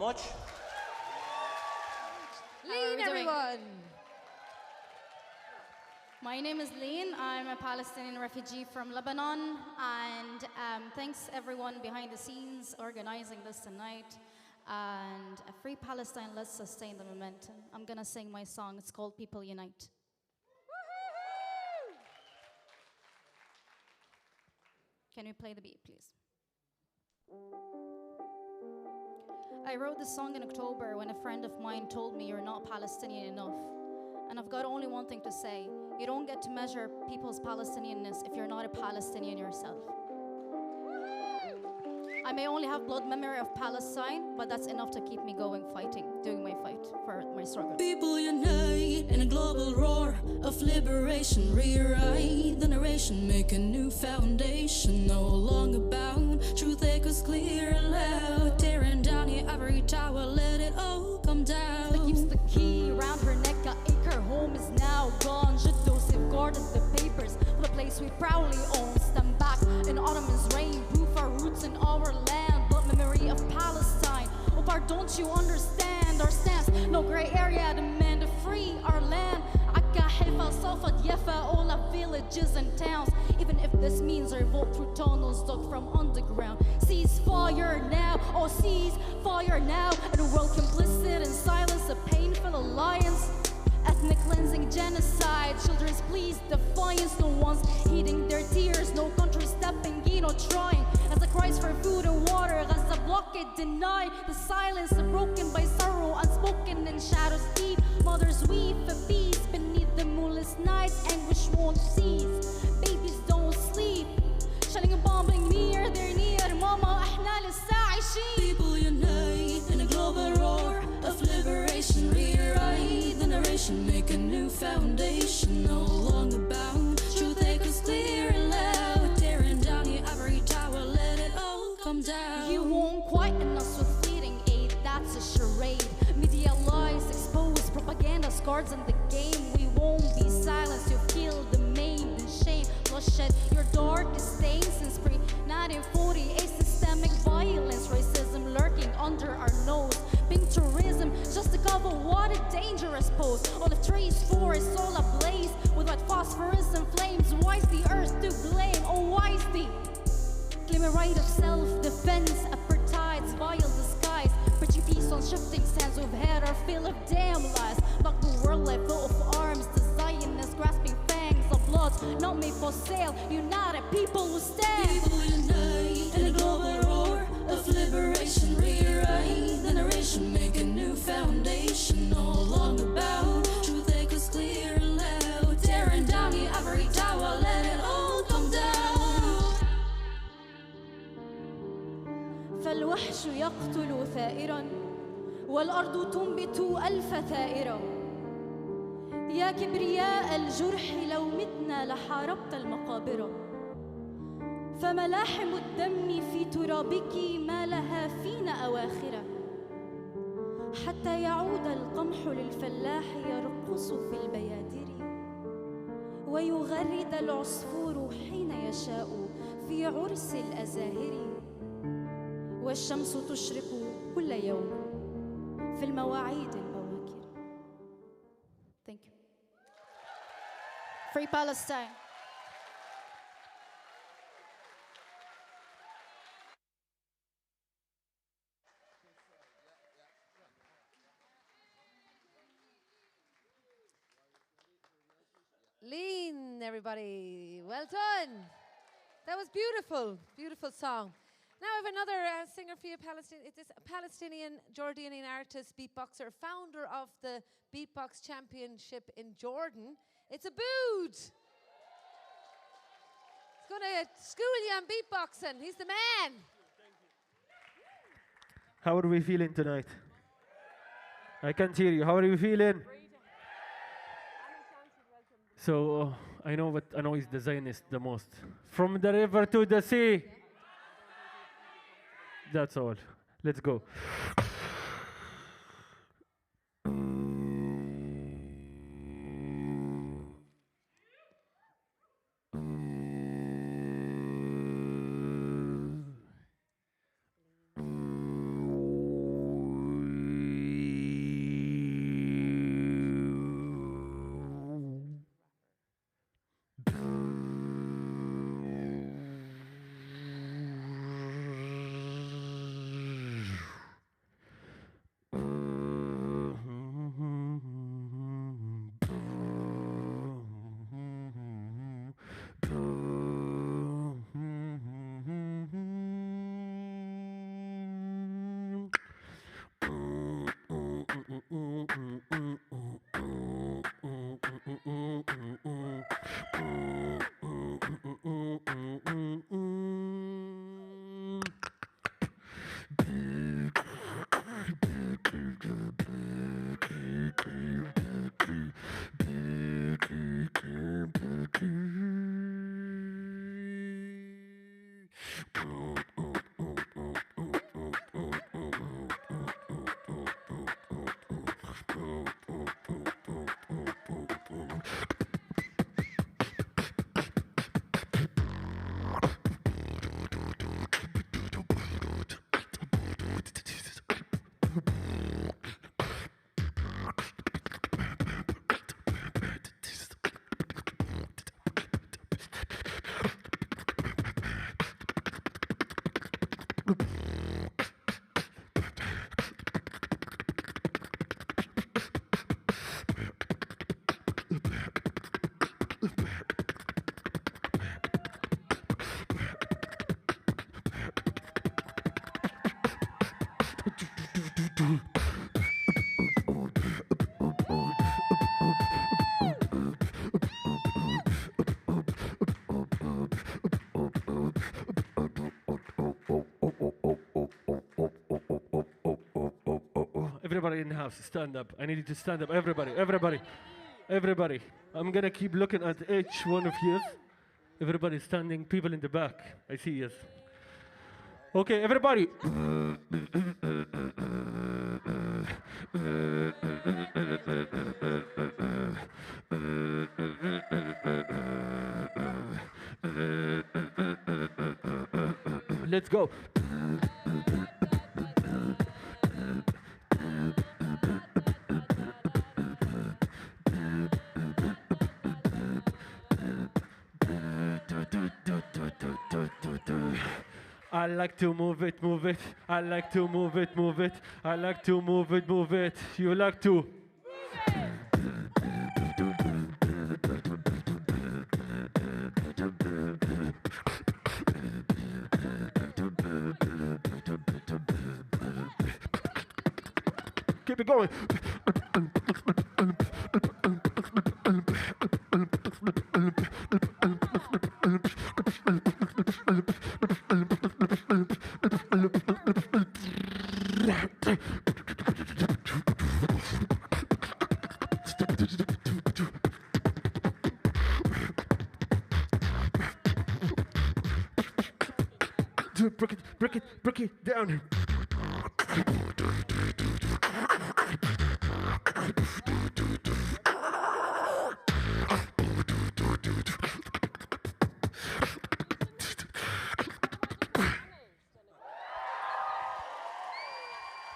L: much.
B: Lean, everyone.
M: My name is Lean. I'm a Palestinian refugee from Lebanon, and thanks everyone behind the scenes organizing this tonight. And free Palestine, let's sustain the momentum. I'm gonna sing my song. It's called People Unite. Can we play the beat, please? I wrote this song in October when a friend of mine told me you're not Palestinian enough. And I've got only one thing to say. You don't get to measure people's Palestinianness if you're not a Palestinian yourself. I may only have blood memory of Palestine, but that's enough to keep me going, fighting, doing my fight for my struggle.
N: People unite in a global roar of liberation, rewrite the narration, make a new foundation, no longer bound. Truth echoes clear and loud, tearing down your ivory tower, let it all come down.
M: That keeps the key around her neck, I ache, her home is now gone. Jiddo safeguarded the papers for the place we proudly own. Stand back in Ottoman's reign, proof our roots in our land, blood memory of Palestine. Oh, part don't you understand our stance? No gray area, demand to free our land. Akka, Haifa, Safa, Yafa, all our villages and towns. Even if this means revolt through tunnels dug from underground. Cease fire now, oh cease fire now. And a world complicit in silence, a painful alliance. Ethnic cleansing, genocide, children's pleas, defiance. No one's heeding their tears, no country stepping in or trying. As the cries for food and water, Gaza blockade denied. The silence broken by sorrow, unspoken in shadows deep. Mothers weep for peace beneath the moonless nights. Anguish won't cease, babies don't sleep. Shelling and bombing near, they're near. Mama, احنا لسه عايشين.
N: People unite in a global roar of liberation, rewrite the narration, make a new foundation, no longer bound. Truth echoes clear and loud, tearing down your ivory tower, let it all come down.
M: You won't quieten us with fleeting aid, that's a charade. Media lies expose, propaganda cards in the game. We won't be silenced, you've killed the maimed and shame. Bloodshed, your darkest stain since pre-1948. Systemic violence, racism lurking under our nose. Pink tourism, just to cover what a dangerous pose. All of trees, forests, all ablaze with white phosphorescent flames. Why's the earth to blame? Oh, why's the claim a right of self-defense? Apartheid's vile disguise. Preaching peace on shifting sands we've had our fill of damn lies. Lock the world life full of arms, the Zionists grasping fangs of blood, not made for sale. United people will stand.
N: People unite in a global roar of liberation, rewrite the narration, make a new foundation, no longer bound. Truth echoes clear and loud, tearing down the ivory tower, let it all come down.
M: فالوحش يقتل ثائرا والأرض تنبت ألف ثائرة. يا كبرياء الجرح لو متنا لحاربت المقابر. فملاحم الدم في ترابك ما لها فينا أواخر. حتى يعود القمح للفلاح يرقص في البيادر. ويغرد العصفور حين يشاء في عرس الأزاهر. والشمس تشرق كل يوم في المواعيد البواكر. Thank you. Free Palestine.
B: Lean, everybody. Well done. That was beautiful. Beautiful song. Now I have another singer for you, It's this Palestinian Jordanian artist, beatboxer, founder of the Beatbox Championship in Jordan. It's ABOOD. He's going to school you on beatboxing. He's the man.
O: How are we feeling tonight? I can't hear you. How are you feeling? So I know what annoys the Zionists the most. From the river to the sea. That's all. Let's go. Everybody in the house, stand up. I need you to stand up. Everybody, everybody, everybody. I'm gonna keep looking at each one of you. Everybody standing, people in the back. I see you. Okay, everybody. Let's go. I like to move it, move it. I like to move it, move it. I like to move it, move it. You like to? Keep it going. Break it down.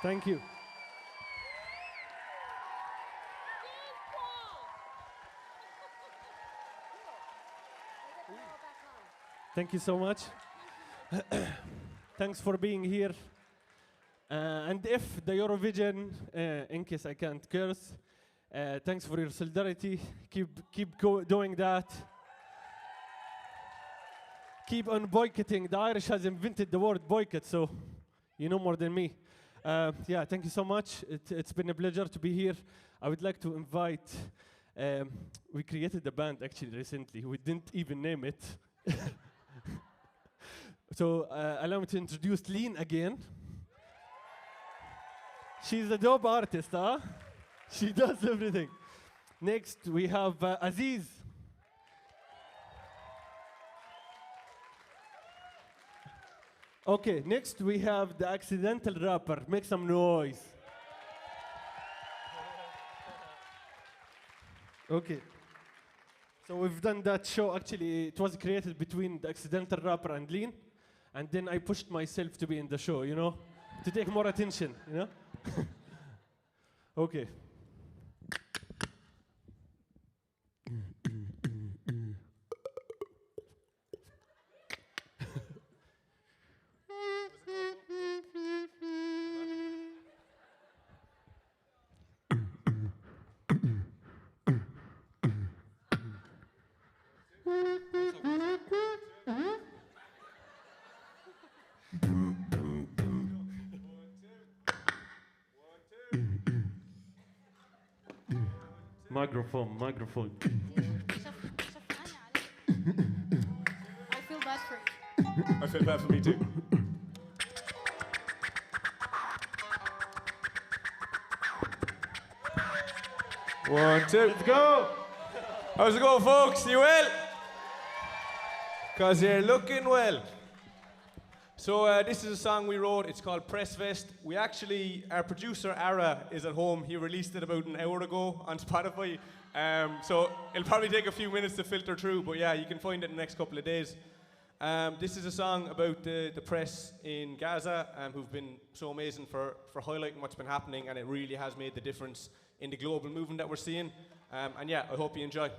O: Thank you. Thank you so much. Thanks for being here. And if the Eurovision, in case I can't curse, thanks for your solidarity. Keep doing that. Keep on boycotting. The Irish has invented the word boycott, so you know more than me. Yeah, thank you so much. It's been a pleasure to be here. I would like to invite, we created a band actually recently. We didn't even name it. So allow me to introduce Lean again. She's a dope artist, huh? She does everything. Next, we have Aziz. Okay, next we have the accidental rapper. Make some noise. Okay. So we've done that show. Actually, it was created between the accidental rapper and Lean. And then I pushed myself to be in the show, you know, to take more attention, you know? Okay. Microphone, microphone.
F: I feel bad for you.
C: I feel bad for me too. One, two.
O: Let's go!
C: How's it going, folks? You well? Because you're looking well. So this is a song we wrote. It's called Press Vest. We actually, our producer, Ara, is at home. He released it about an hour ago on Spotify. So it'll probably take a few minutes to filter through, but yeah, you can find it in the next couple of days. This is a song about the press in Gaza, who've been so amazing for highlighting what's been happening, and it really has made the difference in the global movement that we're seeing. And yeah, I hope you enjoy.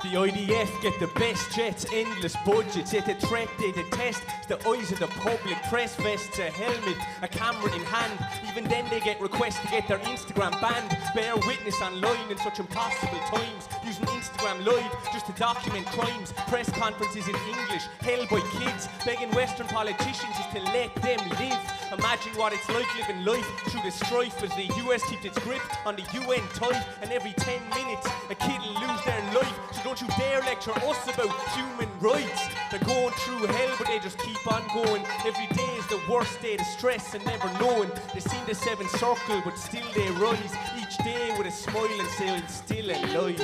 P: The IDF get the best jets, endless budgets, yet the threat they detest. The eyes of the public, press vests, a helmet, a camera in hand. Even then they get requests to get their Instagram banned. Bear witness online in such impossible times, using Instagram Live just to document crimes. Press conferences in English, held by kids, begging Western politicians just to let them live. Imagine what it's like living life through the strife as the US keeps its grip on the UN type. And every 10 minutes a kid will lose their life. So don't you dare lecture us about human rights. They're going through hell but they just keep on going. Every day is the worst day, the stress and never knowing. They've seen the seventh circle but still they rise. Each day with a smile and say I'm still alive.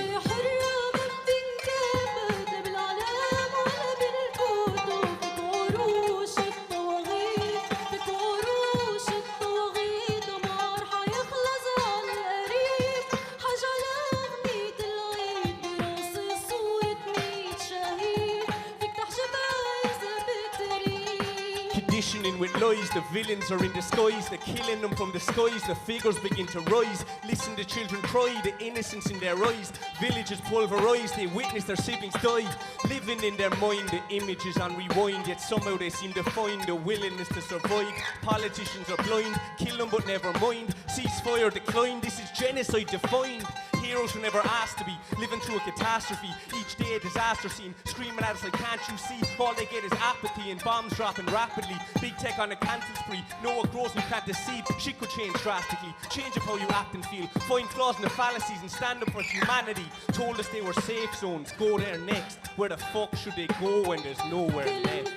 P: Conditioning with lies, the villains are in disguise. They're killing them from the skies, the figures begin to rise. Listen to children cry, the innocence in their eyes. Villages pulverised, they witness their siblings die. Living in their mind, the images on rewind. Yet somehow they seem to find the willingness to survive. Politicians are blind, kill them but never mind. Ceasefire decline, this is genocide defined. Heroes who never asked to be, living through a catastrophe. Each day a disaster scene, screaming at us like can't you see? All they get is apathy and bombs dropping rapidly. Big tech on a cancel spree, know what grows and can't deceive. Shit could change drastically, change up how you act and feel. Find flaws in the fallacies and stand up for humanity. Told us they were safe zones, go there next. Where the fuck should they go when there's nowhere left?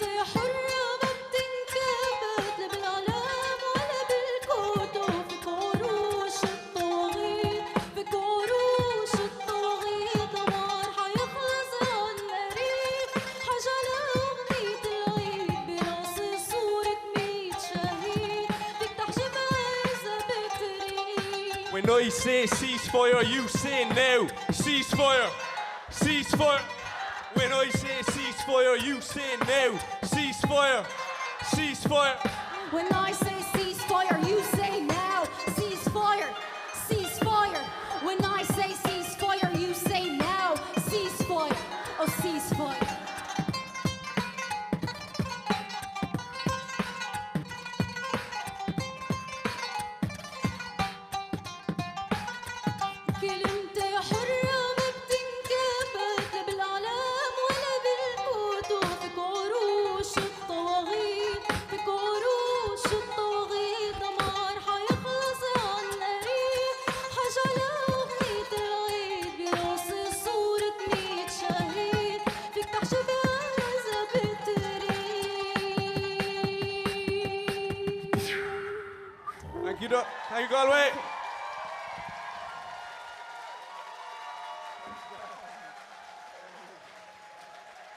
P: When I say ceasefire, you say now. Ceasefire, ceasefire. When I say ceasefire, you say now. Ceasefire, ceasefire.
M: When I say ceasefire, you say now. Ceasefire, ceasefire. When I say ceasefire, you say now. Ceasefire, oh ceasefire.
P: Thank you, Galway.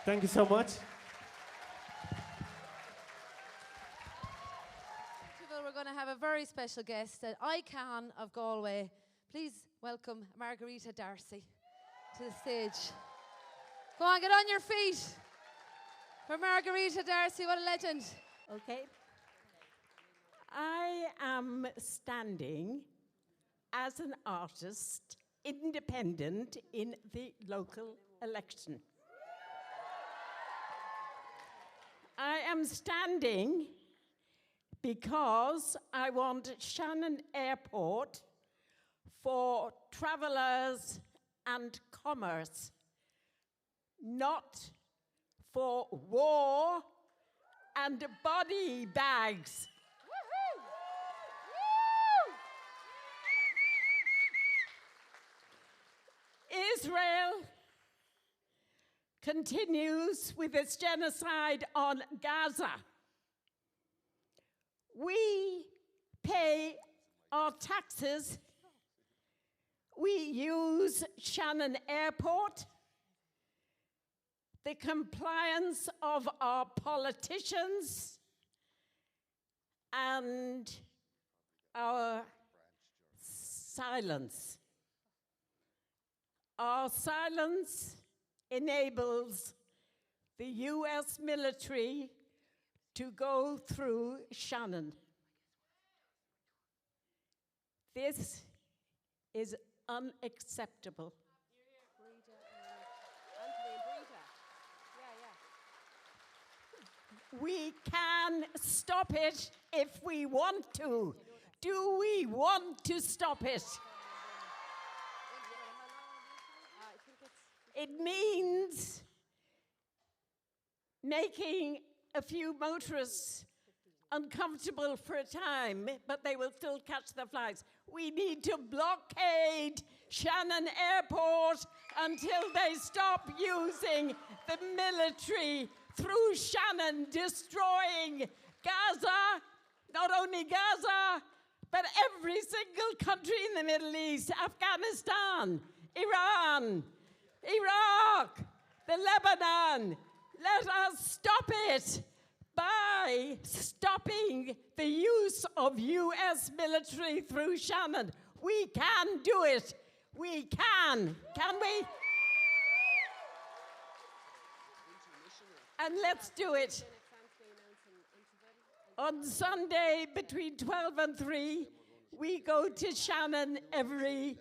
O: Thank you so much.
B: We're going to have a very special guest, ICANN of Galway. Please welcome Margarita Darcy to the stage. Go on, get on your feet. For Margarita Darcy, what a legend.
Q: Okay. I am standing as an artist, independent in the local election. I am standing because I want Shannon Airport for travellers and commerce, not for war and body bags. Israel continues with its genocide on Gaza. We pay our taxes. We use Shannon Airport. The compliance of our politicians and our silence. Our silence enables the US military to go through Shannon. This is unacceptable. We can stop it if we want to. Do we want to stop it? It means making a few motorists uncomfortable for a time, but they will still catch the flights. We need to blockade Shannon Airport until they stop using the military through Shannon, destroying Gaza, not only Gaza, but every single country in the Middle East, Afghanistan, Iran, Iraq, the Lebanon. Let us stop it by stopping the use of US military through Shannon. We can do it. We can. Can we? And let's do it. On Sunday between 12 and 3, we go to Shannon every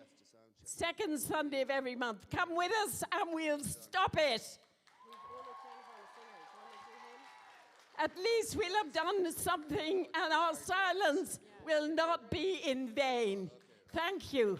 Q: second Sunday of every month. Come with us and we'll stop it. At least we'll have done something and our silence will not be in vain. Thank you.